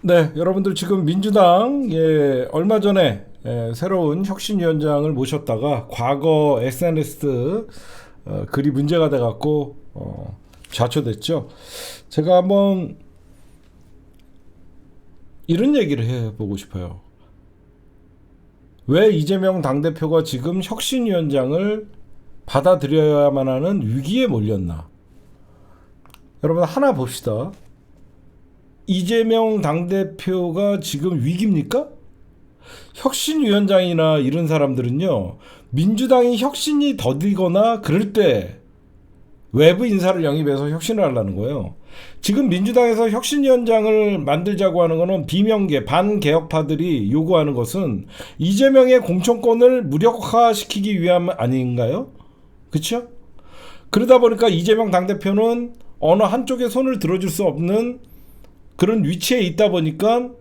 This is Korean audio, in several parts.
네, 여러분들 지금 민주당 얼마 전에 새로운 혁신위원장을 모셨다가 과거 SNS 글이 문제가 돼갖고 좌초됐죠. 제가 한번 이런 얘기를 해보고 싶어요. 왜 이재명 당대표가 지금 혁신위원장을 받아들여야만 하는 위기에 몰렸나? 여러분 하나 봅시다. 이재명 당대표가 지금 위기입니까? 혁신위원장이나 이런 사람들은요, 민주당이 혁신이 더디거나 그럴 때 외부 인사를 영입해서 혁신을 하려는 거예요. 지금 민주당에서 혁신위원장을 만들자고 하는 거는 비명계, 반개혁파들이 요구하는 것은 이재명의 공천권을 무력화시키기 위함 아닌가요? 그렇죠? 그러다 보니까 이재명 당대표는 어느 한쪽에 손을 들어줄 수 없는 그런 위치에 있다 보니까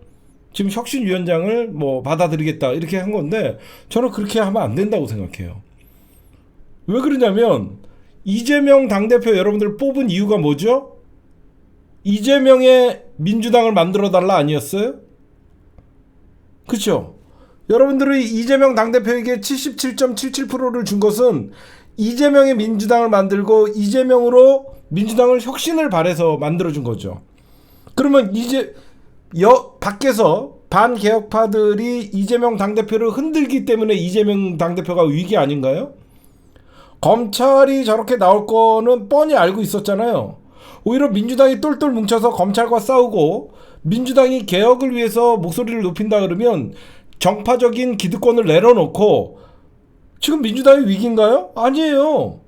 지금 혁신위원장을 받아들이겠다 이렇게 한 건데, 저는 그렇게 하면 안 된다고 생각해요. 왜 그러냐면 이재명 당대표 여러분들 뽑은 이유가 뭐죠? 이재명의 민주당을 만들어 달라 아니었어요? 그렇죠? 여러분들이 이재명 당대표에게 77.77%를 준 것은 이재명의 민주당을 만들고 이재명으로 민주당을 혁신을 바래서 만들어준 거죠. 그러면 이제 밖에서 반개혁파들이 이재명 당대표를 흔들기 때문에 이재명 당대표가 위기 아닌가요? 검찰이 저렇게 나올 거는 뻔히 알고 있었잖아요. 오히려 민주당이 똘똘 뭉쳐서 검찰과 싸우고 민주당이 개혁을 위해서 목소리를 높인다 그러면 정파적인 기득권을 내려놓고, 지금 민주당이 위기인가요? 아니에요.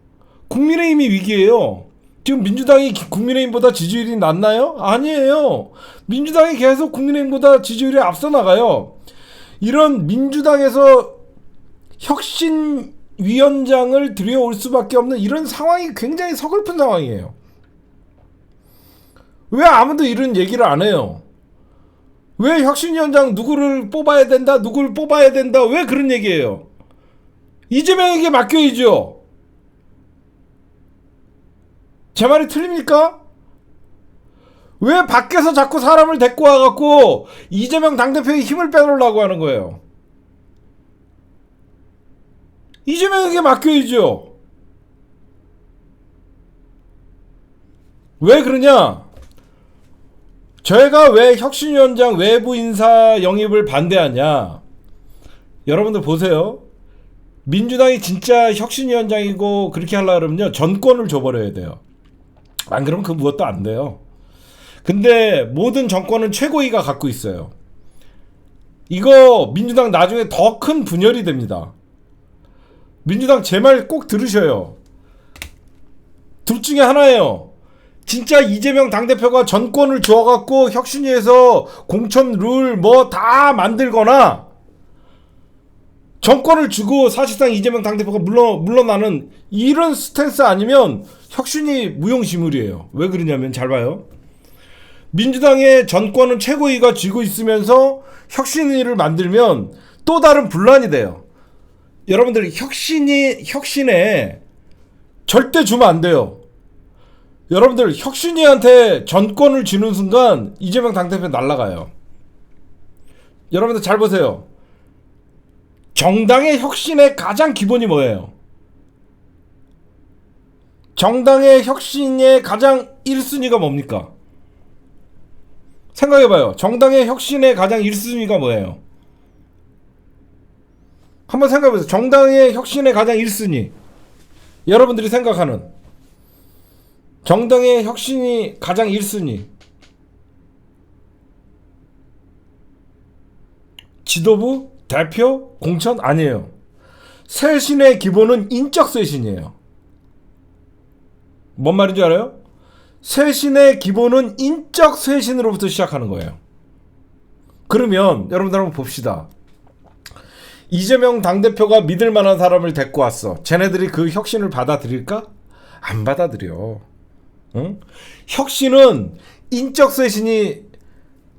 국민의힘이 위기예요. 지금 민주당이 국민의힘보다 지지율이 낮나요? 아니에요. 민주당이 계속 국민의힘보다 지지율이 앞서 나가요. 이런 민주당에서 혁신위원장을 들여올 수밖에 없는 이런 상황이 굉장히 서글픈 상황이에요. 왜 아무도 이런 얘기를 안 해요? 왜 혁신위원장 누구를 뽑아야 된다, 누구를 뽑아야 된다, 왜 그런 얘기예요? 이재명에게 맡겨야죠. 제 말이 틀립니까? 왜 밖에서 자꾸 사람을 데리고 와갖고 이재명 당대표의 힘을 빼놓으려고 하는 거예요? 이재명에게 맡겨야죠. 왜 그러냐? 저희가 왜 혁신위원장 외부 인사 영입을 반대하냐? 여러분들 보세요. 민주당이 진짜 혁신위원장이고 그렇게 하려고 그러면요, 전권을 줘버려야 돼요. 안 그러면 그 무엇도 안 돼요. 근데 모든 정권은 최고위가 갖고 있어요. 이거 민주당 나중에 더 큰 분열이 됩니다. 민주당 제 말 꼭 들으셔요. 둘 중에 하나예요. 진짜 이재명 당대표가 전권을 주어갖고 혁신위에서 공천 룰 다 만들거나, 정권을 주고 사실상 이재명 당대표가 물러나는 이런 스탠스 아니면 혁신이 무용지물이에요. 왜 그러냐면 잘 봐요. 민주당의 전권은 최고위가 쥐고 있으면서 혁신위를 만들면 또 다른 분란이 돼요. 여러분들 혁신에 절대 주면 안 돼요. 여러분들 혁신위한테 전권을 쥐는 순간 이재명 당대표 날아가요. 여러분들 잘 보세요. 정당의 혁신의 가장 기본이 뭐예요? 정당의 혁신의 가장 1순위가 뭡니까? 생각해봐요. 정당의 혁신의 가장 1순위가 뭐예요? 한번 생각해보세요. 정당의 혁신의 가장 1순위. 여러분들이 생각하는 정당의 혁신이 가장 1순위. 지도부? 대표? 공천? 아니에요. 쇄신의 기본은 인적 쇄신이에요. 뭔 말인지 알아요? 쇄신의 기본은 인적 쇄신으로부터 시작하는 거예요. 그러면 여러분들 한번 봅시다. 이재명 당대표가 믿을 만한 사람을 데리고 왔어. 쟤네들이 그 혁신을 받아들일까? 안 받아들여. 응? 혁신은 인적 쇄신이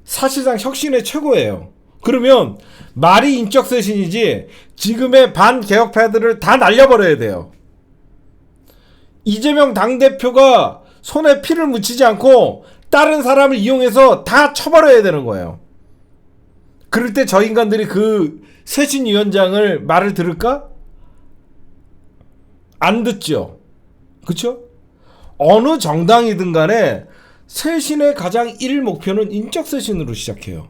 사실상 혁신의 최고예요. 그러면 말이 인적 쇄신이지 지금의 반개혁파들을 다 날려버려야 돼요. 이재명 당대표가 손에 피를 묻히지 않고 다른 사람을 이용해서 다 쳐버려야 되는 거예요. 그럴 때 저 인간들이 그 쇄신위원장을 말을 들을까? 안 듣죠. 그쵸? 어느 정당이든 간에 쇄신의 가장 1일 목표는 인적 쇄신으로 시작해요.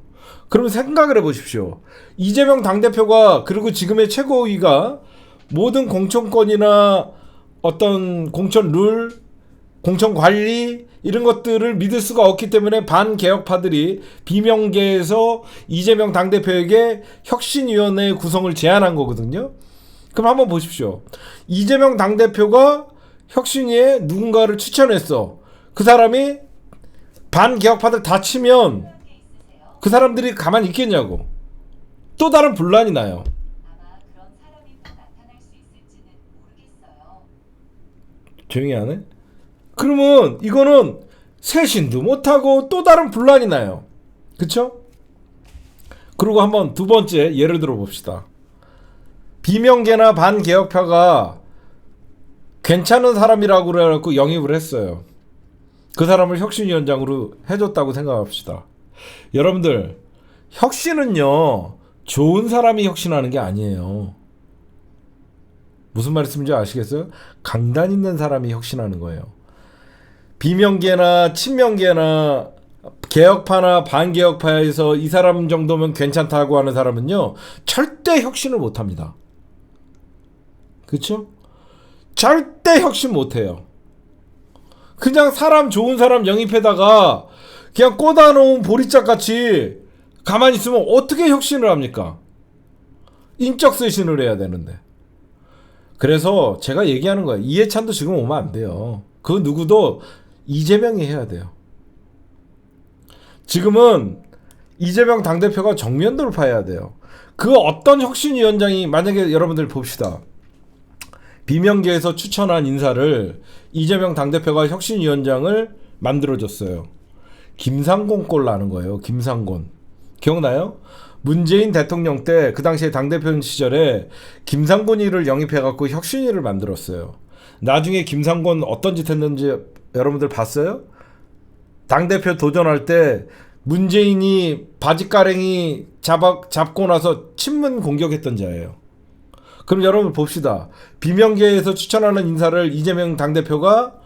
그러면 생각을 해보십시오. 이재명 당대표가 그리고 지금의 최고위가 모든 공천권이나 어떤 공천 룰, 공천 관리 이런 것들을 믿을 수가 없기 때문에 반개혁파들이 비명계에서 이재명 당대표에게 혁신위원회 구성을 제안한 거거든요. 그럼 한번 보십시오. 이재명 당대표가 혁신위에 누군가를 추천했어. 그 사람이 반개혁파들 다 치면 그 사람들이 가만히 있겠냐고. 또 다른 분란이 나요. 아마 그런 사람이 또 나타날 수 있을지는 모르겠어요. 조용히 하네. 그러면 이거는 쇄신도 못하고 또 다른 분란이 나요. 그쵸? 그리고 한번 두 번째 예를 들어 봅시다. 비명계나 반개혁파가 괜찮은 사람이라고 그래갖고 영입을 했어요. 그 사람을 혁신위원장으로 해줬다고 생각합시다. 여러분들, 혁신은요, 좋은 사람이 혁신하는 게 아니에요. 무슨 말씀인지 아시겠어요? 강단 있는 사람이 혁신하는 거예요. 비명계나 친명계나 개혁파나 반개혁파에서 이 사람 정도면 괜찮다고 하는 사람은요, 절대 혁신을 못합니다. 그렇죠? 절대 혁신 못해요. 그냥 사람 좋은 사람 영입해다가 그냥 꽂아놓은 보리짝같이 가만히 있으면 어떻게 혁신을 합니까? 인적 쇄신을 해야 되는데. 그래서 제가 얘기하는 거예요. 이해찬도 지금 오면 안 돼요. 그 누구도 이재명이 해야 돼요. 지금은 이재명 당대표가 정면 돌파해야 돼요. 그 어떤 혁신위원장이, 만약에 여러분들 봅시다. 비명계에서 추천한 인사를 이재명 당대표가 혁신위원장을 만들어줬어요. 김상곤 꼴 나는 거예요. 김상곤. 기억나요? 문재인 대통령 때 그 당시에 당대표 시절에 김상곤이를 영입해갖고 혁신위를 만들었어요. 나중에 김상곤 어떤 짓 했는지 여러분들 봤어요? 당대표 도전할 때 문재인이 바지가랭이 잡고 나서 친문 공격했던 자예요. 그럼 여러분 봅시다. 비명계에서 추천하는 인사를 이재명 당대표가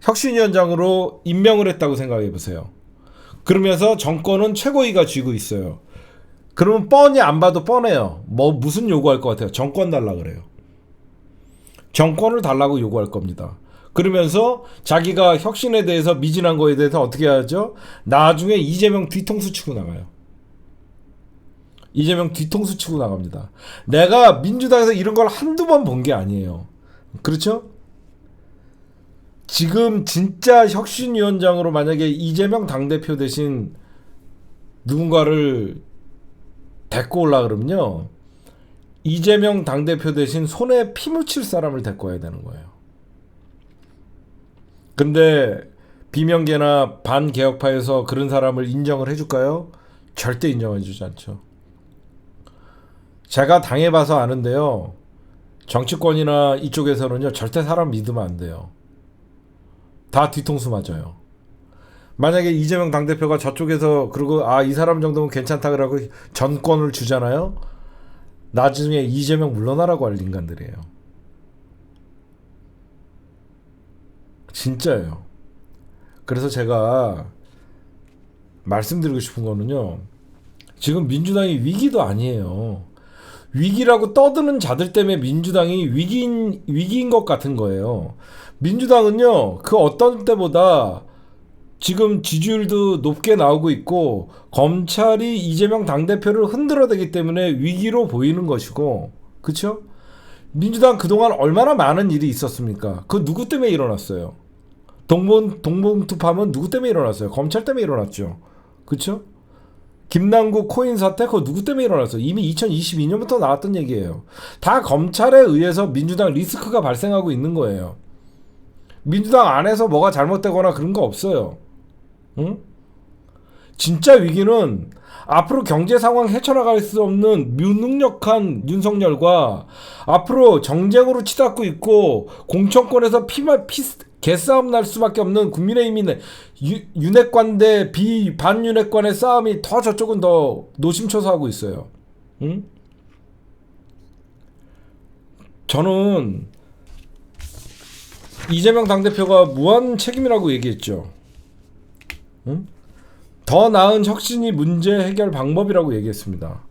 혁신위원장으로 임명을 했다고 생각해 보세요. 그러면서 정권은 최고위가 쥐고 있어요. 그러면 뻔히 안 봐도 뻔해요. 무슨 요구할 것 같아요? 정권 달라 그래요. 정권을 달라고 요구할 겁니다. 그러면서 자기가 혁신에 대해서 미진한 거에 대해서 어떻게 하죠? 나중에 이재명 뒤통수 치고 나가요. 이재명 뒤통수 치고 나갑니다. 내가 민주당에서 이런 걸 한두 번 본 게 아니에요. 그렇죠? 지금 진짜 혁신위원장으로 만약에 이재명 당대표 대신 누군가를 데리고 올라 그러면요, 이재명 당대표 대신 손에 피 묻힐 사람을 데리고 와야 되는 거예요. 근데 비명계나 반개혁파에서 그런 사람을 인정을 해줄까요? 절대 인정해주지 않죠. 제가 당해봐서 아는데요, 정치권이나 이쪽에서는요, 절대 사람 믿으면 안 돼요. 다 뒤통수 맞아요. 만약에 이재명 당대표가 저쪽에서 그러고 이 사람 정도면 괜찮다 그러고 전권을 주잖아요. 나중에 이재명 물러나라고 할 인간들이에요. 진짜예요. 그래서 제가 말씀드리고 싶은 거는요, 지금 민주당이 위기도 아니에요. 위기라고 떠드는 자들 때문에 민주당이 위기인 것 같은 거예요. 민주당은요, 그 어떤 때보다 지금 지지율도 높게 나오고 있고 검찰이 이재명 당대표를 흔들어대기 때문에 위기로 보이는 것이고, 그쵸? 민주당 그동안 얼마나 많은 일이 있었습니까? 그 누구 때문에 일어났어요? 동봉투파면 누구 때문에 일어났어요? 검찰 때문에 일어났죠. 그쵸? 김남국 코인 사태 그거 누구 때문에 일어났어요? 이미 2022년부터 나왔던 얘기예요. 다 검찰에 의해서 민주당 리스크가 발생하고 있는 거예요. 민주당 안에서 뭐가 잘못되거나 그런 거 없어요. 응? 진짜 위기는 앞으로 경제 상황 헤쳐나갈 수 없는 무능력한 윤석열과 앞으로 정쟁으로 치닫고 있고 공천권에서 개싸움 날 수밖에 없는 국민의힘이 윤핵관 대 반윤핵관의 싸움이 더 저쪽은 더 노심초사하고 있어요. 응? 저는 이재명 당대표가 무한 책임이라고 얘기했죠. 응? 더 나은 혁신이 문제 해결 방법이라고 얘기했습니다.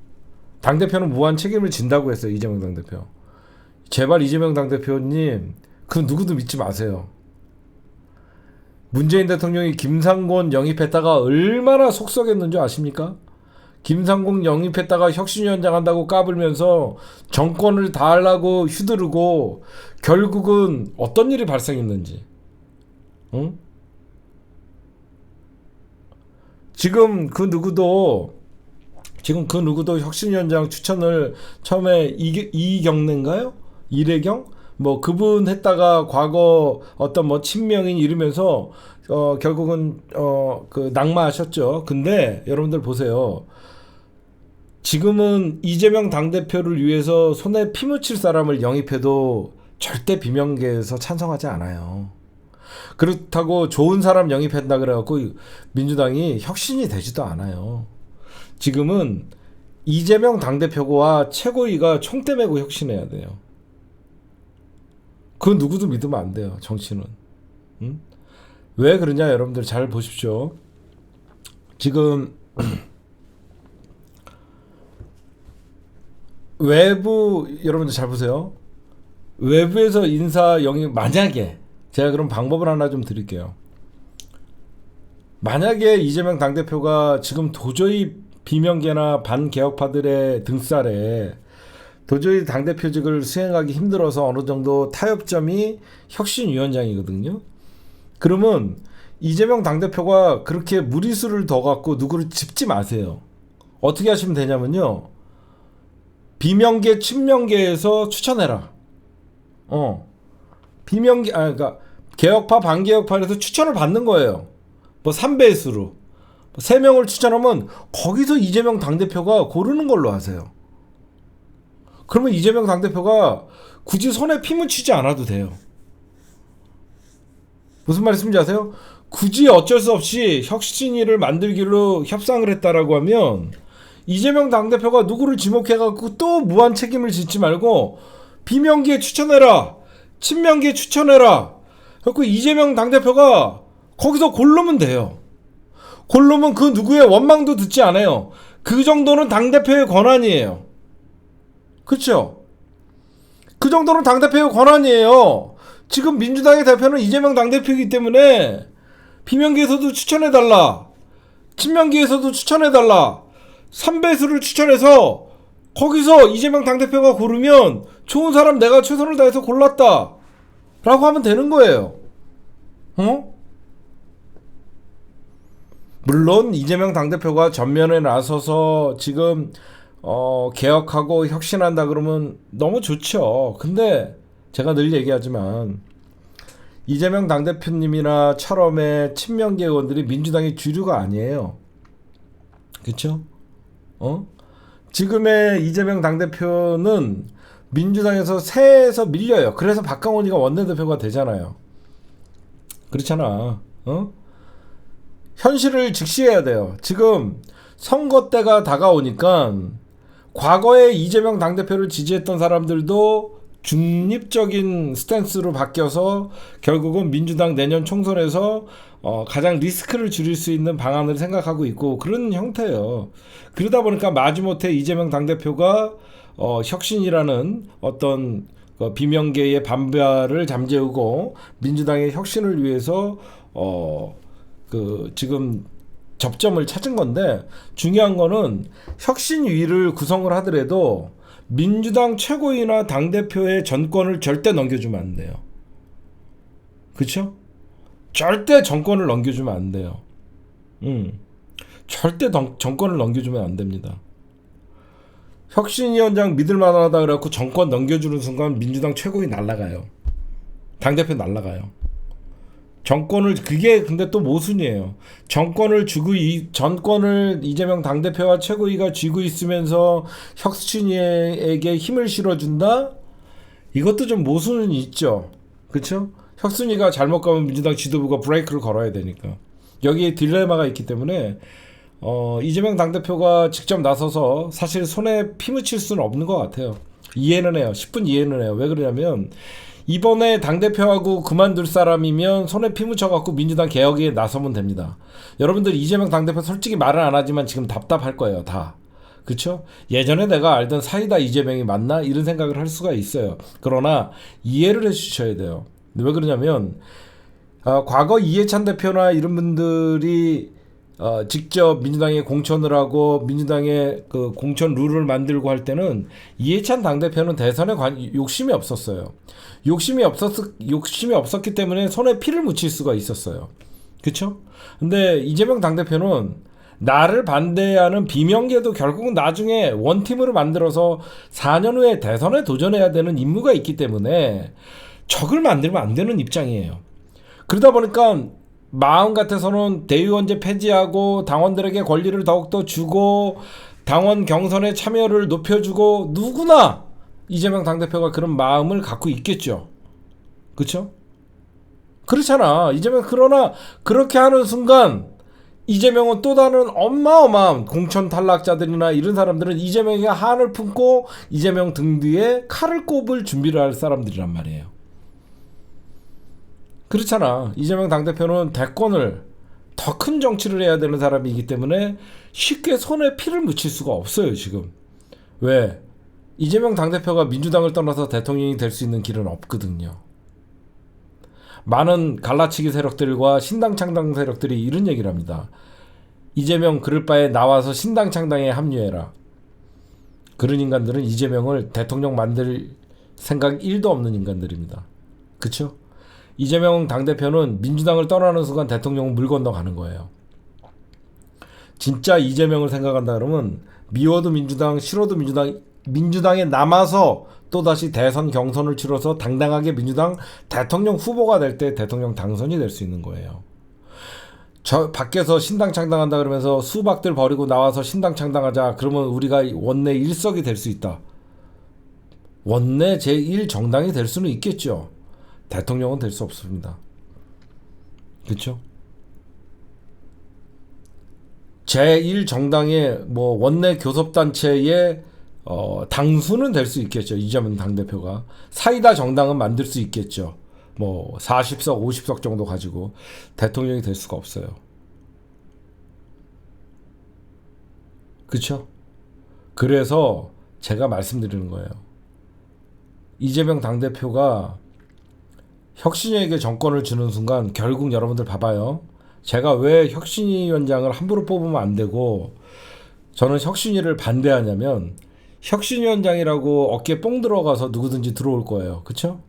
당대표는 무한 책임을 진다고 했어요. 이재명 당대표. 제발 이재명 당대표님 그 누구도 믿지 마세요. 문재인 대통령이 김상곤 영입했다가 얼마나 속썩였는지 아십니까? 김상곤 영입했다가 혁신위원장 한다고 까불면서 정권을 다 하려고 휘두르고 결국은 어떤 일이 발생했는지. 응? 지금 그 누구도 혁신위원장 추천을 처음에 이경래인가요? 이래경? 뭐 그분 했다가 과거 어떤 뭐 친명인 이러면서 결국은 그 낙마하셨죠. 근데 여러분들 보세요. 지금은 이재명 당대표를 위해서 손에 피 묻힐 사람을 영입해도 절대 비명계에서 찬성하지 않아요. 그렇다고 좋은 사람 영입한다 그래갖고 민주당이 혁신이 되지도 않아요. 지금은 이재명 당대표와 최고위가 총대 메고 혁신해야 돼요. 그 누구도 믿으면 안 돼요. 정치는. 응? 왜 그러냐 여러분들 잘 보십시오. 지금 외부 여러분들 잘 보세요. 외부에서 인사 영입 만약에 제가 그럼 방법을 하나 좀 드릴게요. 만약에 이재명 당대표가 지금 도저히 비명계나 반개혁파들의 등살에 도저히 당대표직을 수행하기 힘들어서 어느 정도 타협점이 혁신위원장이거든요. 그러면 이재명 당대표가 그렇게 무리수를 더 갖고 누구를 짚지 마세요. 어떻게 하시면 되냐면요. 비명계, 친명계에서 추천해라. 그러니까 개혁파, 반개혁파에서 추천을 받는 거예요. 뭐 3배수로. 3명을 추천하면 거기서 이재명 당대표가 고르는 걸로 하세요. 그러면 이재명 당대표가 굳이 손에 피 묻히지 않아도 돼요. 무슨 말씀인지 아세요? 굳이 어쩔 수 없이 혁신위를 만들기로 협상을 했다라고 하면 이재명 당대표가 누구를 지목해갖고 또 무한 책임을 짓지 말고 비명계에 추천해라. 친명계에 추천해라. 그래서 이재명 당대표가 거기서 고르면 돼요. 고르면 그 누구의 원망도 듣지 않아요. 그 정도는 당대표의 권한이에요. 그렇죠? 그 정도는 당대표의 권한이에요. 지금 민주당의 대표는 이재명 당대표이기 때문에 비명계에서도 추천해달라. 친명계에서도 추천해달라. 3배수를 추천해서 거기서 이재명 당대표가 고르면 좋은 사람 내가 최선을 다해서 골랐다 라고 하면 되는 거예요. 물론 이재명 당대표가 전면에 나서서 지금 개혁하고 혁신한다 그러면 너무 좋죠. 근데 제가 늘 얘기하지만 이재명 당대표님이나 처럼의 친명계 의원들이 민주당의 주류가 아니에요. 그렇죠? 지금의 이재명 당대표는 민주당에서 세에서 밀려요. 그래서 박강원이가 원내대표가 되잖아요. 그렇잖아. 현실을 직시해야 돼요. 지금 선거 때가 다가오니까 과거에 이재명 당대표를 지지했던 사람들도 중립적인 스탠스로 바뀌어서 결국은 민주당 내년 총선에서 가장 리스크를 줄일 수 있는 방안을 생각하고 있고 그런 형태예요. 그러다 보니까 마지못해 이재명 당대표가 혁신이라는 어떤 비명계의 반발을 잠재우고 민주당의 혁신을 위해서 지금 접점을 찾은 건데 중요한 거는 혁신위를 구성을 하더라도 민주당 최고위나 당대표의 전권을 절대 넘겨주면 안 돼요. 그렇죠? 절대 정권을 넘겨주면 안 돼요. 절대 정권을 넘겨주면 안 됩니다. 혁신위원장 믿을만하다 그래갖고 정권 넘겨주는 순간 민주당 최고위 날아가요. 당대표 날아가요. 정권을 그게 근데 또 모순이에요. 정권을 이재명 당대표와 최고위가 쥐고 있으면서 혁신위에게 힘을 실어준다? 이것도 좀 모순은 있죠. 그렇죠? 혁순이가 잘못 가면 민주당 지도부가 브레이크를 걸어야 되니까. 여기에 딜레마가 있기 때문에 이재명 당대표가 직접 나서서 사실 손에 피 묻힐 수는 없는 것 같아요. 이해는 해요. 10분 이해는 해요. 왜 그러냐면 이번에 당대표하고 그만둘 사람이면 손에 피 묻혀갖고 민주당 개혁에 나서면 됩니다. 여러분들 이재명 당대표 솔직히 말은 안 하지만 지금 답답할 거예요. 다. 그쵸? 예전에 내가 알던 사이다 이재명이 맞나? 이런 생각을 할 수가 있어요. 그러나 이해를 해주셔야 돼요. 왜 그러냐면 과거 이해찬 대표나 이런 분들이 직접 민주당에 공천을 하고 민주당의 그 공천 룰을 만들고 할 때는 이해찬 당대표는 대선에 욕심이 없었어요. 욕심이 없었기 때문에 손에 피를 묻힐 수가 있었어요. 그쵸? 근데 이재명 당대표는 나를 반대하는 비명계도 결국은 나중에 원팀으로 만들어서 4년 후에 대선에 도전해야 되는 임무가 있기 때문에 적을 만들면 안 되는 입장이에요. 그러다 보니까 마음 같아서는 대의원제 폐지하고 당원들에게 권리를 더욱더 주고 당원 경선에 참여를 높여주고 누구나 이재명 당대표가 그런 마음을 갖고 있겠죠. 그렇죠? 그렇잖아. 그러나 그렇게 하는 순간 이재명은 또 다른 어마어마한 공천 탈락자들이나 이런 사람들은 이재명에게 한을 품고 이재명 등 뒤에 칼을 꼽을 준비를 할 사람들이란 말이에요. 그렇잖아. 이재명 당대표는 대권을 더 큰 정치를 해야 되는 사람이기 때문에 쉽게 손에 피를 묻힐 수가 없어요. 지금. 왜? 이재명 당대표가 민주당을 떠나서 대통령이 될 수 있는 길은 없거든요. 많은 갈라치기 세력들과 신당 창당 세력들이 이런 얘기를 합니다. 이재명 그럴 바에 나와서 신당 창당에 합류해라. 그런 인간들은 이재명을 대통령 만들 생각 1도 없는 인간들입니다. 그쵸? 이재명 당대표는 민주당을 떠나는 순간 대통령은 물 건너가는 거예요. 진짜 이재명을 생각한다 그러면 미워도 민주당, 싫어도 민주당에 남아서 또다시 대선 경선을 치러서 당당하게 민주당 대통령 후보가 될 때 대통령 당선이 될 수 있는 거예요. 저 밖에서 신당 창당한다 그러면서 수박들 버리고 나와서 신당 창당하자. 그러면 우리가 원내 1석이 될 수 있다. 원내 제1정당이 될 수는 있겠죠. 대통령은 될 수 없습니다. 그렇죠? 제1정당의 뭐 원내 교섭단체의 당수는 될 수 있겠죠. 이재명 당대표가. 사이다 정당은 만들 수 있겠죠. 뭐 40석, 50석 정도 가지고 대통령이 될 수가 없어요. 그렇죠? 그래서 제가 말씀드리는 거예요. 이재명 당대표가 혁신위에게 정권을 주는 순간 결국 여러분들 봐봐요. 제가 왜 혁신위원장을 함부로 뽑으면 안 되고 저는 혁신위를 반대하냐면 혁신위원장이라고 어깨 뽕 들어가서 누구든지 들어올 거예요. 그쵸?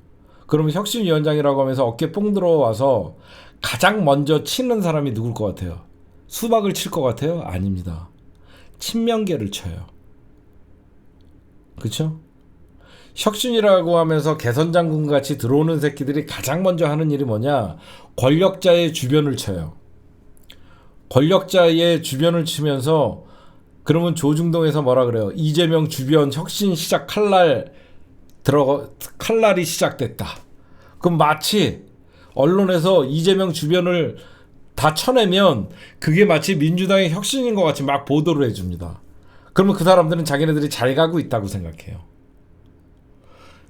그러면 혁신위원장이라고 하면서 어깨 뽕 들어와서 가장 먼저 치는 사람이 누굴 것 같아요? 수박을 칠 것 같아요? 아닙니다. 친명계를 쳐요. 그쵸? 혁신이라고 하면서 개선장군 같이 들어오는 새끼들이 가장 먼저 하는 일이 뭐냐? 권력자의 주변을 쳐요. 권력자의 주변을 치면서 그러면 조중동에서 뭐라 그래요? 이재명 주변 혁신 시작 칼날이 시작됐다. 그럼 마치 언론에서 이재명 주변을 다 쳐내면 그게 마치 민주당의 혁신인 것 같이 막 보도를 해줍니다. 그러면 그 사람들은 자기네들이 잘 가고 있다고 생각해요.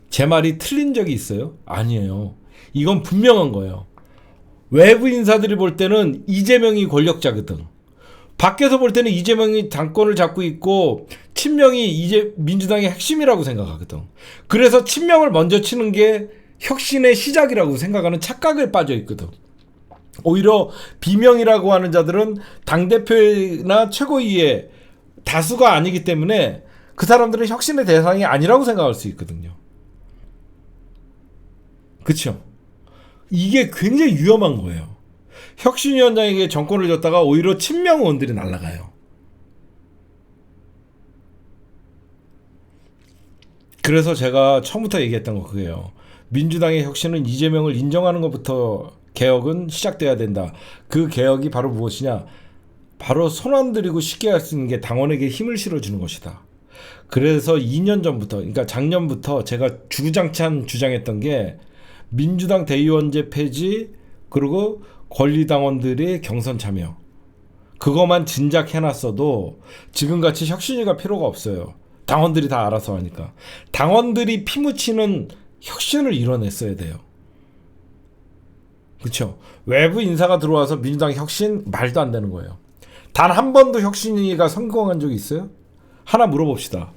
제 말이 틀린 적이 있어요? 아니에요. 이건 분명한 거예요. 외부 인사들이 볼 때는 이재명이 권력자거든. 밖에서 볼 때는 이재명이 당권을 잡고 있고 친명이 이제 민주당의 핵심이라고 생각하거든. 그래서 친명을 먼저 치는 게 혁신의 시작이라고 생각하는 착각에 빠져 있거든. 오히려 비명이라고 하는 자들은 당대표나 최고위의 다수가 아니기 때문에 그 사람들은 혁신의 대상이 아니라고 생각할 수 있거든요. 그쵸? 이게 굉장히 위험한 거예요. 혁신위원장에게 정권을 줬다가 오히려 친명 의원들이 날아가요. 그래서 제가 처음부터 얘기했던 거 그게요. 민주당의 혁신은 이재명을 인정하는 것부터 개혁은 시작돼야 된다. 그 개혁이 바로 무엇이냐? 바로 손 안 들이고 쉽게 할 수 있는 게 당원에게 힘을 실어주는 것이다. 그래서 2년 전부터, 그러니까 작년부터 제가 주구장창 주장했던 게 민주당 대의원제 폐지, 그리고 권리당원들의 경선 참여. 그것만 진작 해놨어도 지금같이 혁신위가 필요가 없어요. 당원들이 다 알아서 하니까. 당원들이 피 묻히는 혁신을 이뤄냈어야 돼요. 그렇죠? 외부 인사가 들어와서 민주당 혁신 말도 안 되는 거예요. 단 한 번도 혁신위가 성공한 적이 있어요? 하나 물어봅시다.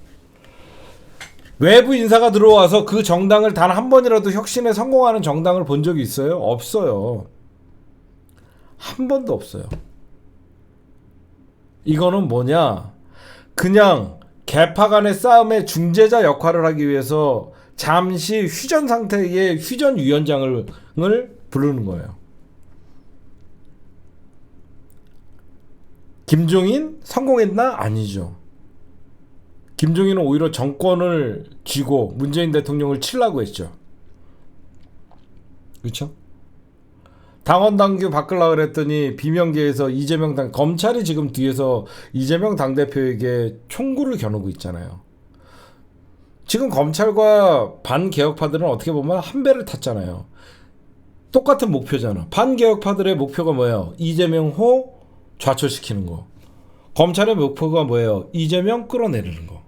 외부 인사가 들어와서 그 정당을 단 한 번이라도 혁신에 성공하는 정당을 본 적이 있어요? 없어요. 한 번도 없어요. 이거는 뭐냐? 그냥 계파 간의 싸움의 중재자 역할을 하기 위해서 잠시 휴전 상태의 휴전위원장을 부르는 거예요. 김종인 성공했나? 아니죠. 김종인은 오히려 정권을 쥐고 문재인 대통령을 치려고 했죠. 그렇죠? 당원 당규 바꾸려고 그랬더니 비명계에서 이재명 검찰이 지금 뒤에서 이재명 당대표에게 총구를 겨누고 있잖아요. 지금 검찰과 반개혁파들은 어떻게 보면 한 배를 탔잖아요. 똑같은 목표잖아. 반개혁파들의 목표가 뭐예요? 이재명호 좌초시키는 거. 검찰의 목표가 뭐예요? 이재명 끌어내리는 거.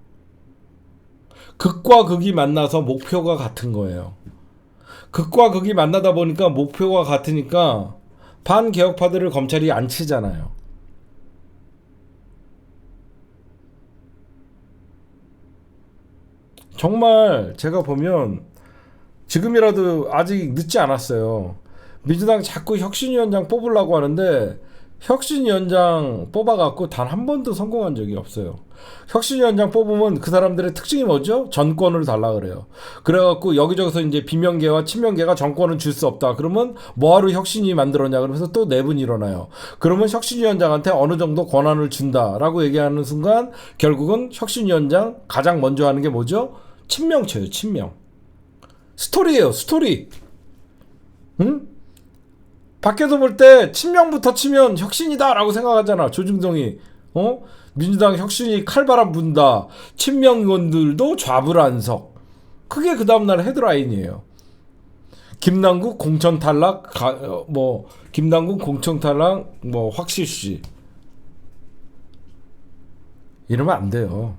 극과 극이 만나서 목표가 같은 거예요. 극과 극이 만나다 보니까 목표가 같으니까 반개혁파들을 검찰이 안 치잖아요. 정말 제가 보면 지금이라도 아직 늦지 않았어요. 민주당 자꾸 혁신위원장 뽑으려고 하는데 혁신위원장 뽑아갖고 단 한 번도 성공한 적이 없어요. 혁신위원장 뽑으면 그 사람들의 특징이 뭐죠? 전권을 달라 그래요. 그래갖고 여기저기서 이제 비명계와 친명계가 정권을 줄 수 없다. 그러면 뭐하러 혁신위 만들었냐 그러면서 또 내분이 일어나요. 그러면 혁신위원장한테 어느 정도 권한을 준다라고 얘기하는 순간 결국은 혁신위원장 가장 먼저 하는 게 뭐죠? 친명쳐요. 친명. 스토리예요. 스토리. 응? 밖에서 볼 때 친명부터 치면 혁신이다라고 생각하잖아. 조중동이. 민주당 혁신이 칼바람 분다. 친명 의원들도 좌불안석. 그게 그 다음날 헤드라인이에요. 김남국 공천 탈락 김남국 공천 탈락 확실시. 이러면 안 돼요.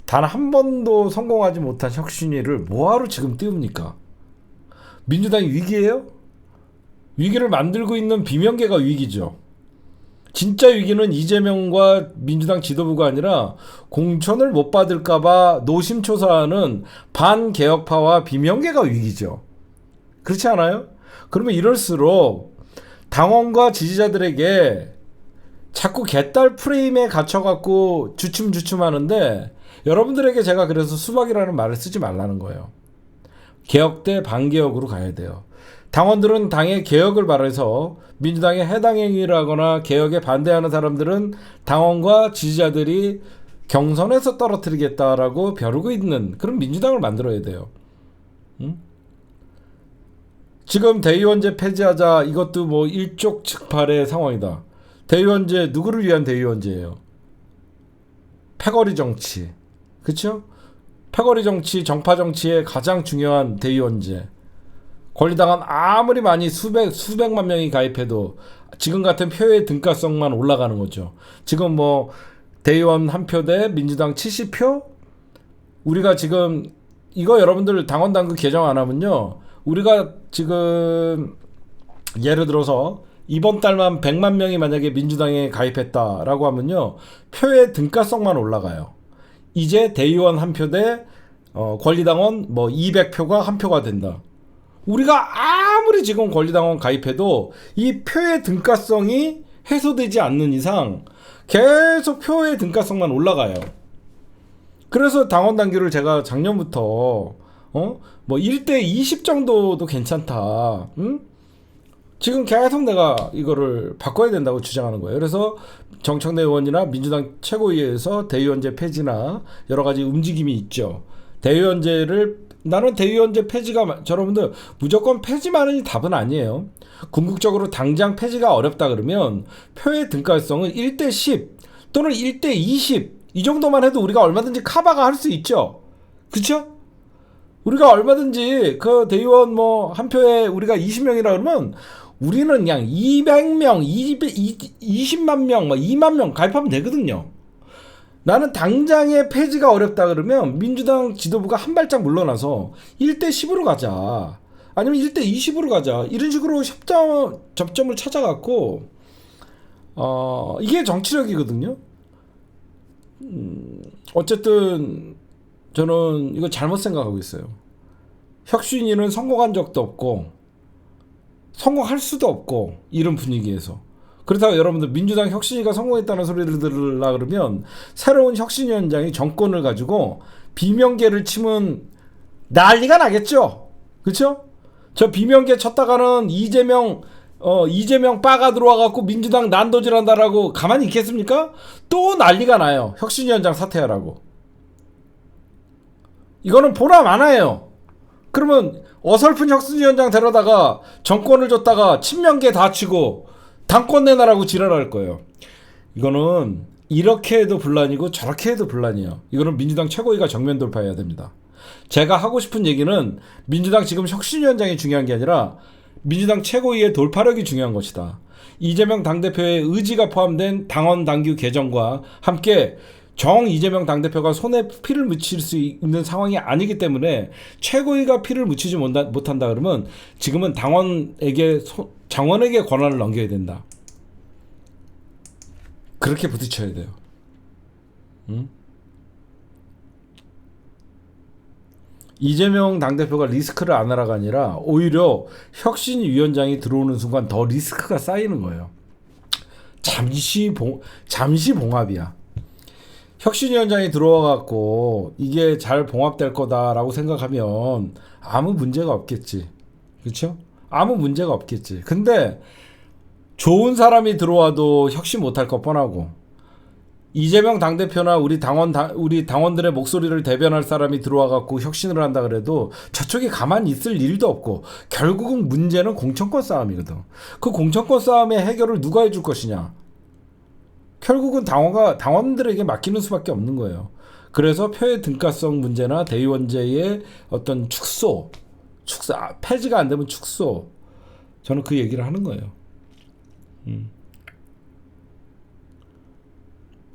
단 한 번도 성공하지 못한 혁신위를 뭐하러 지금 띄웁니까? 민주당이 위기예요? 위기를 만들고 있는 비명계가 위기죠. 진짜 위기는 이재명과 민주당 지도부가 아니라 공천을 못 받을까봐 노심초사하는 반개혁파와 비명계가 위기죠. 그렇지 않아요? 그러면 이럴수록 당원과 지지자들에게 자꾸 개딸 프레임에 갇혀갖고 주춤주춤하는데 여러분들에게 제가 그래서 수박이라는 말을 쓰지 말라는 거예요. 개혁 대 반개혁으로 가야 돼요. 당원들은 당의 개혁을 바라서 민주당의 해당 행위를 하거나 개혁에 반대하는 사람들은 당원과 지지자들이 경선에서 떨어뜨리겠다라고 벼르고 있는 그런 민주당을 만들어야 돼요. 응? 지금 대의원제 폐지하자 이것도 일촉즉발의 상황이다. 대의원제 누구를 위한 대의원제예요? 패거리 정치. 그렇죠? 패거리 정치, 정파 정치의 가장 중요한 대의원제. 권리당원 아무리 많이 수백만 명이 가입해도 지금 같은 표의 등가성만 올라가는 거죠. 지금 대의원 한 표 대 민주당 70표? 우리가 지금 이거 여러분들 당원 당규 개정 안 하면요. 우리가 지금 예를 들어서 이번 달만 100만 명이 만약에 민주당에 가입했다라고 하면요. 표의 등가성만 올라가요. 이제 대의원 한 표 대 권리당원 200표가 한 표가 된다. 우리가 아무리 지금 권리당원 가입해도 이 표의 등가성이 해소되지 않는 이상 계속 표의 등가성만 올라가요. 그래서 당원 당규를 제가 작년부터 1대 20 정도도 괜찮다. 응? 지금 계속 내가 이거를 바꿔야 된다고 주장하는 거예요. 그래서 정청래 의원이나 민주당 최고위에서 대의원제 폐지나 여러 가지 움직임이 있죠. 나는 대의원제 폐지가 여러분들 무조건 폐지만이 답은 아니에요. 궁극적으로 당장 폐지가 어렵다 그러면 표의 등가성은 1대 10 또는 1대 20 이 정도만 해도 우리가 얼마든지 커버가 할 수 있죠. 그렇죠? 우리가 얼마든지 그 대의원 뭐 한 표에 우리가 20명이라 그러면 우리는 그냥 200명, 20만 명, 뭐 2만 명 가입하면 되거든요. 나는 당장에 폐지가 어렵다 그러면 민주당 지도부가 한 발짝 물러나서 1대 10으로 가자. 아니면 1대 20으로 가자. 이런 식으로 접점을 찾아갖고 이게 정치력이거든요. 어쨌든 저는 이거 잘못 생각하고 있어요. 혁신위는 성공한 적도 없고 성공할 수도 없고 이런 분위기에서 그렇다고 여러분들 민주당 혁신위가 성공했다는 소리를 들으려 그러면 새로운 혁신위원장이 정권을 가지고 비명계를 치면 난리가 나겠죠. 그렇죠? 저 비명계 쳤다가는 이재명 빠가 들어와갖고 민주당 난도질한다라고 가만히 있겠습니까? 또 난리가 나요. 혁신위원장 사퇴하라고. 이거는 보람 안 해요. 그러면 어설픈 혁신위원장 데려다가 정권을 줬다가 친명계 다 치고 당권 내놔라고 지랄할 거예요. 이거는 이렇게 해도 분란이고 저렇게 해도 분란이에요. 이거는 민주당 최고위가 정면 돌파해야 됩니다. 제가 하고 싶은 얘기는 민주당 지금 혁신위원장이 중요한 게 아니라 민주당 최고위의 돌파력이 중요한 것이다. 이재명 당대표의 의지가 포함된 당원 당규 개정과 함께 이재명 당대표가 손에 피를 묻힐 수 있는 상황이 아니기 때문에 최고위가 피를 묻히지 못한다 그러면 지금은 장원에게 권한을 넘겨야 된다. 그렇게 부딪혀야 돼요. 응? 이재명 당대표가 리스크를 안 하라가 아니라 오히려 혁신위원장이 들어오는 순간 더 리스크가 쌓이는 거예요. 잠시 봉합이야. 혁신위원장이 들어와갖고 이게 잘 봉합될 거다라고 생각하면 아무 문제가 없겠지. 그렇죠? 아무 문제가 없겠지. 근데 좋은 사람이 들어와도 혁신 못할 거 뻔하고 이재명 당대표나 우리 당원들의 목소리를 대변할 사람이 들어와갖고 혁신을 한다 그래도 저쪽에 가만히 있을 일도 없고 결국은 문제는 공천권 싸움이거든. 그 공천권 싸움의 해결을 누가 해줄 것이냐. 결국은 당원들에게 맡기는 수밖에 없는 거예요. 그래서 표의 등가성 문제나 대의원제의 어떤 축소, 폐지가 안 되면 축소. 저는 그 얘기를 하는 거예요.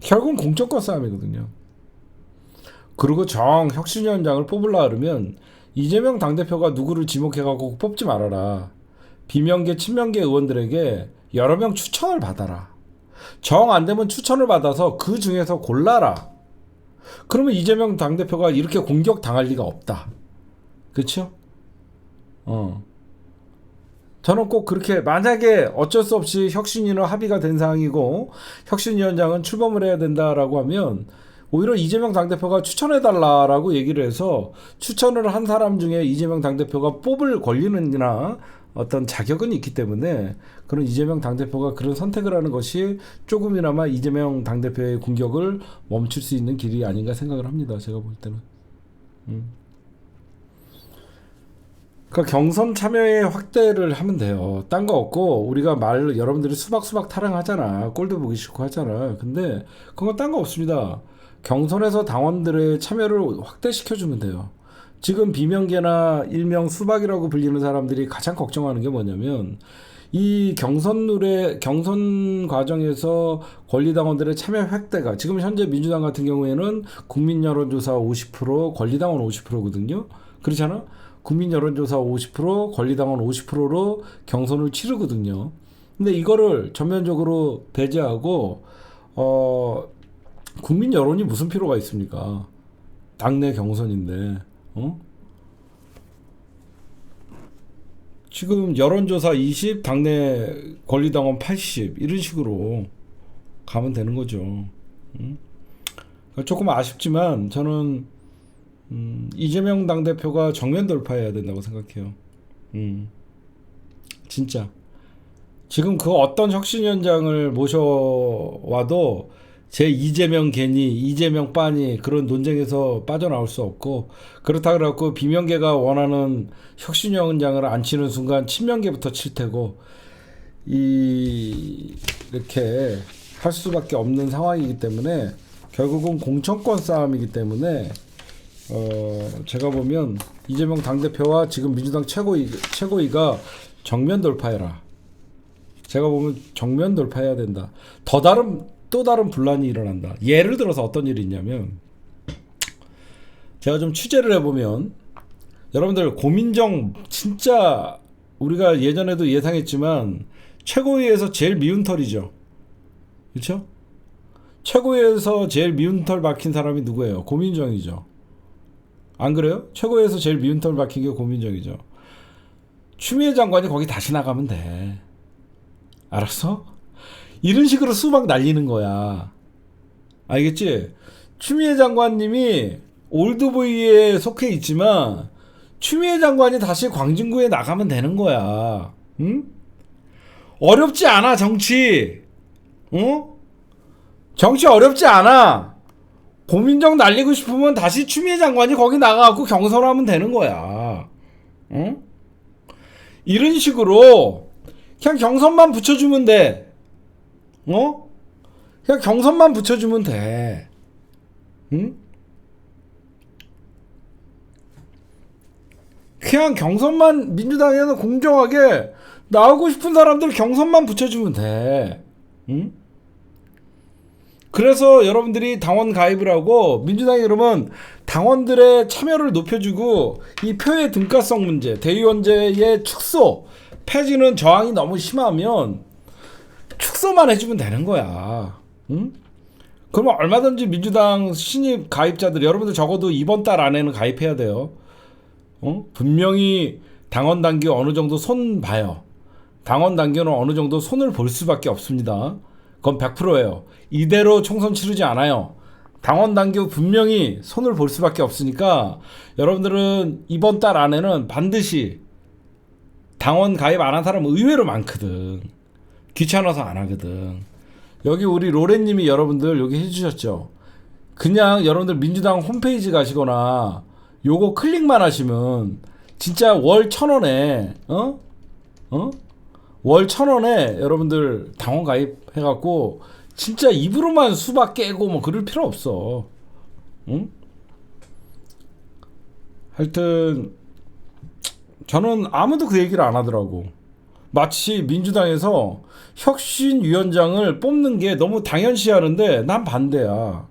결국은 공천권 싸움이거든요. 그리고 혁신위원장을 뽑으려 그러면 이재명 당대표가 누구를 지목해갖고 뽑지 말아라. 비명계, 친명계 의원들에게 여러 명 추천을 받아라. 안 되면 추천을 받아서 그 중에서 골라라. 그러면 이재명 당대표가 이렇게 공격당할 리가 없다. 그렇죠? 저는 꼭 그렇게 만약에 어쩔 수 없이 혁신위는 합의가 된 사항이고 혁신위원장은 출범을 해야 된다라고 하면 오히려 이재명 당대표가 추천해달라라고 얘기를 해서 추천을 한 사람 중에 이재명 당대표가 뽑을 권리는이나 어떤 자격은 있기 때문에 그런 이재명 당대표가 그런 선택을 하는 것이 조금이나마 이재명 당대표의 공격을 멈출 수 있는 길이 아닌가 생각을 합니다. 제가 볼 때는. 그러니까 경선 참여의 확대를 하면 돼요. 딴 거 없고 우리가 여러분들이 수박 타령하잖아. 꼴도 보기 싫고 하잖아. 근데 그건 딴 거 없습니다. 경선에서 당원들의 참여를 확대시켜주면 돼요. 지금 비명계나 일명 수박이라고 불리는 사람들이 가장 걱정하는 게 뭐냐면 이 경선 과정에서 권리당원들의 참여 확대가 지금 현재 민주당 같은 경우에는 국민 여론조사 50%, 권리당원 50%거든요. 그렇잖아? 국민 여론조사 50%, 권리당원 50%로 경선을 치르거든요. 근데 이거를 전면적으로 배제하고 국민 여론이 무슨 필요가 있습니까? 당내 경선인데. 지금 여론조사 20, 당내 권리당원 80 이런 식으로 가면 되는 거죠. 조금 아쉽지만 저는 이재명 당대표가 정면 돌파해야 된다고 생각해요. 진짜 지금 그 어떤 혁신위원장을 모셔와도 제 이재명 괜히 이재명 빤히 그런 논쟁에서 빠져나올 수 없고 그렇다 그래갖고 비명계가 원하는 혁신위원장을 안 치는 순간 친명계부터 칠 테고 이렇게 할 수밖에 없는 상황이기 때문에 결국은 공천권 싸움이기 때문에 제가 보면 이재명 당대표와 지금 민주당 최고위가 정면 돌파해라. 제가 보면 정면 돌파해야 된다. 또 다른 분란이 일어난다. 예를 들어서 어떤 일이 있냐면, 제가 좀 취재를 해보면, 여러분들 고민정 진짜 우리가 예전에도 예상했지만 최고위에서 제일 미운 털이죠. 그렇죠? 최고위에서 제일 미운 털 박힌 사람이 누구예요? 고민정이죠. 안 그래요? 최고위에서 제일 미운 털 박힌 게 고민정이죠. 추미애 장관이 거기 다시 나가면 돼. 알았어? 이런 식으로 수박 날리는 거야. 알겠지? 추미애 장관님이 올드보이에 속해 있지만 추미애 장관이 다시 광진구에 나가면 되는 거야. 응? 어렵지 않아, 정치. 응? 정치 어렵지 않아. 고민정 날리고 싶으면 다시 추미애 장관이 거기 나가갖고 경선하면 되는 거야. 응? 이런 식으로 그냥 경선만 붙여주면 돼. 그냥 경선만 붙여주면 돼. 응? 그냥 경선만, 민주당에는 공정하게 나오고 싶은 사람들 경선만 붙여주면 돼. 응? 그래서 여러분들이 당원 가입을 하고, 민주당이 그러면 당원들의 참여를 높여주고, 이 표의 등가성 문제, 대의원제의 축소, 폐지는 저항이 너무 심하면 축소만 해주면 되는 거야. 응? 그러면 얼마든지 민주당 신입 가입자들, 여러분들 적어도 이번 달 안에는 가입해야 돼요. 분명히 당원 단계 어느 정도 손 봐요. 당원 단계는 어느 정도 손을 볼 수밖에 없습니다. 그건 100%예요. 이대로 총선 치르지 않아요. 당원 단계 분명히 손을 볼 수밖에 없으니까 여러분들은 이번 달 안에는 반드시, 당원 가입 안 한 사람 의외로 많거든. 귀찮아서 안 하거든. 여기 우리 로렌님이 여러분들 여기 해주셨죠. 그냥 여러분들 민주당 홈페이지 가시거나 요거 클릭만 하시면 진짜 월 1,000원에 월 1,000원에 여러분들 당원 가입해갖고 진짜 입으로만 수박 깨고 뭐 그럴 필요 없어. 응? 하여튼 저는 아무도 그 얘기를 안 하더라고. 마치 민주당에서 혁신위원장을 뽑는 게 너무 당연시하는데 난 반대야.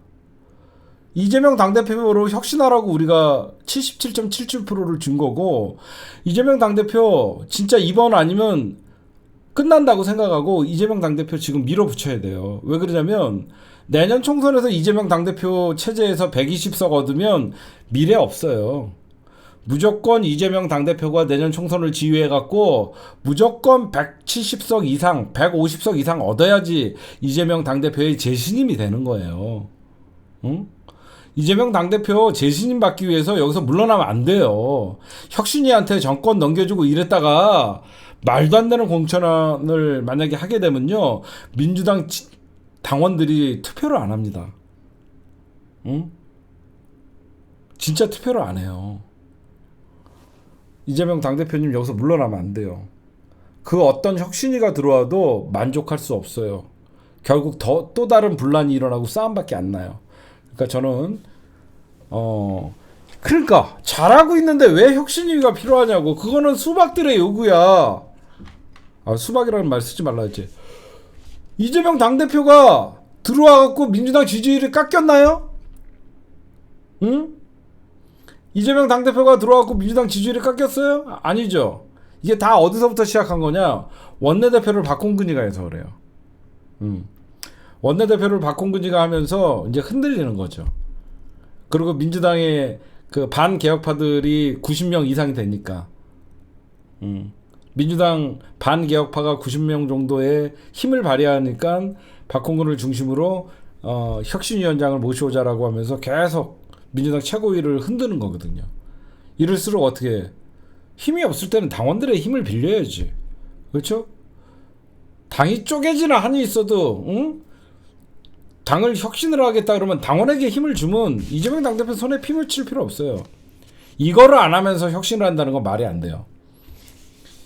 이재명 당대표로 혁신하라고 우리가 77.77%를 준 거고, 이재명 당대표 진짜 이번 아니면 끝난다고 생각하고 이재명 당대표 지금 밀어붙여야 돼요. 왜 그러냐면 내년 총선에서 이재명 당대표 체제에서 120석 얻으면 미래 없어요. 무조건 이재명 당대표가 내년 총선을 지휘해갖고 무조건 170석 이상, 150석 이상 얻어야지 이재명 당대표의 재신임이 되는 거예요. 응? 이재명 당대표 재신임 받기 위해서 여기서 물러나면 안 돼요. 혁신이한테 정권 넘겨주고 이랬다가 말도 안 되는 공천을 만약에 하게 되면요, 민주당 당원들이 투표를 안 합니다. 응? 진짜 투표를 안 해요. 이재명 당대표님 여기서 물러나면 안 돼요. 그 어떤 혁신이가 들어와도 만족할 수 없어요. 결국 또 다른 분란이 일어나고 싸움밖에 안 나요. 그러니까 저는 그러니까 잘하고 있는데 왜 혁신위가 필요하냐고. 그거는 수박들의 요구야. 수박이라는 말 쓰지 말라 했지. 이재명 당대표가 들어와갖고 민주당 지지율이 깎였나요? 응? 이재명 당대표가 들어와갖고 민주당 지지율이 깎였어요? 아니죠. 이게 다 어디서부터 시작한 거냐? 원내대표를 박홍근이가 해서 그래요. 원내대표를 박홍근이가 하면서 이제 흔들리는 거죠. 그리고 민주당의 그 반개혁파들이 90명 이상이 되니까, 민주당 반개혁파가 90명 정도의 힘을 발휘하니까 박홍근을 중심으로 혁신위원장을 모셔오자라고 하면서 계속 민주당 최고위를 흔드는 거거든요. 이럴수록 어떻게 해? 힘이 없을 때는 당원들의 힘을 빌려야지. 그렇죠? 당이 쪼개지나 한이 있어도, 응? 당을 혁신을 하겠다 그러면 당원에게 힘을 주면 이재명 당대표 손에 피물 칠 필요 없어요. 이거를 안 하면서 혁신을 한다는 건 말이 안 돼요.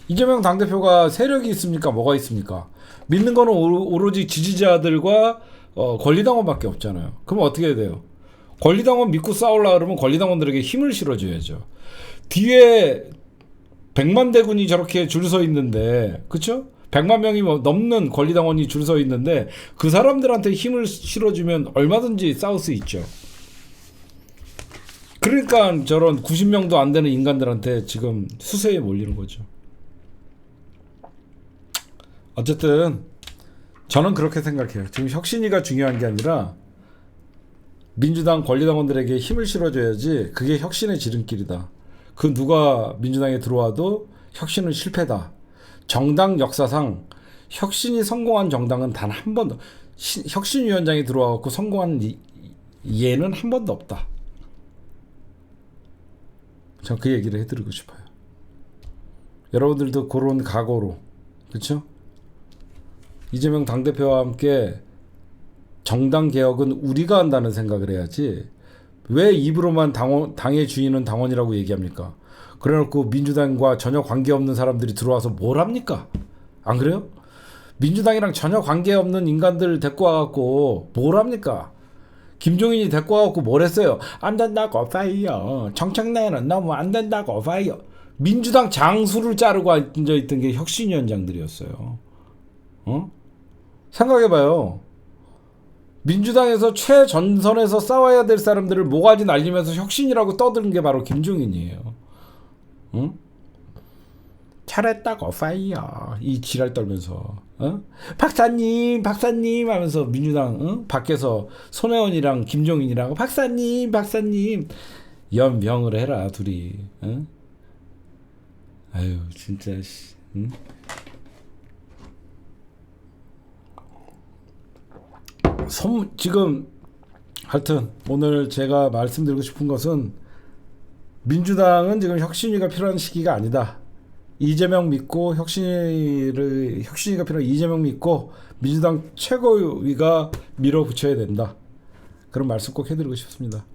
이재명 당대표가 세력이 있습니까? 뭐가 있습니까? 믿는 거는 오로지 지지자들과 권리당원밖에 없잖아요. 그럼 어떻게 해야 돼요? 권리당원 믿고 싸우려 그러면 권리당원들에게 힘을 실어줘야죠. 뒤에 100만 대군이 저렇게 줄 서 있는데, 그쵸? 100만 명이 넘는 권리당원이 줄 서 있는데 그 사람들한테 힘을 실어주면 얼마든지 싸울 수 있죠. 그러니까 저런 90명도 안 되는 인간들한테 지금 수세에 몰리는 거죠. 어쨌든 저는 그렇게 생각해요. 지금 혁신위가 중요한 게 아니라 민주당 권리당원들에게 힘을 실어줘야지 그게 혁신의 지름길이다. 그 누가 민주당에 들어와도 혁신은 실패다. 정당 역사상 혁신이 성공한 정당은 단 한 번도, 혁신위원장이 들어와갖고 성공한 예는 한 번도 없다. 전 그 얘기를 해드리고 싶어요. 여러분들도 그런 각오로, 그렇죠? 이재명 당대표와 함께 정당 개혁은 우리가 한다는 생각을 해야지 왜 입으로만 당의 주인은 당원이라고 얘기합니까? 그래놓고 민주당과 전혀 관계없는 사람들이 들어와서 뭘 합니까? 안 그래요? 민주당이랑 전혀 관계없는 인간들 데리고 와갖고 뭘 합니까? 김종인이 데리고 와갖고 뭘 했어요? 안 된다고 파이어. 정청래는 너무 안 된다고 파이어. 민주당 장수를 자르고 앉아있던 게 혁신위원장들이었어요. 생각해봐요. 민주당에서 최전선에서 싸워야 될 사람들을 모가지 날리면서 혁신이라고 떠드는 게 바로 김종인이에요. 잘했다고 파이어. 이 지랄 떨면서 박사님 하면서 민주당 밖에서 손혜원이랑 김종인이랑 박사님 연명을 해라 둘이. 아유 진짜 지금 하여튼 오늘 제가 말씀드리고 싶은 것은 민주당은 지금 혁신위가 필요한 시기가 아니다. 이재명 믿고 혁신위가 필요한 이재명 믿고 민주당 최고위가 밀어붙여야 된다. 그런 말씀 꼭 해드리고 싶습니다.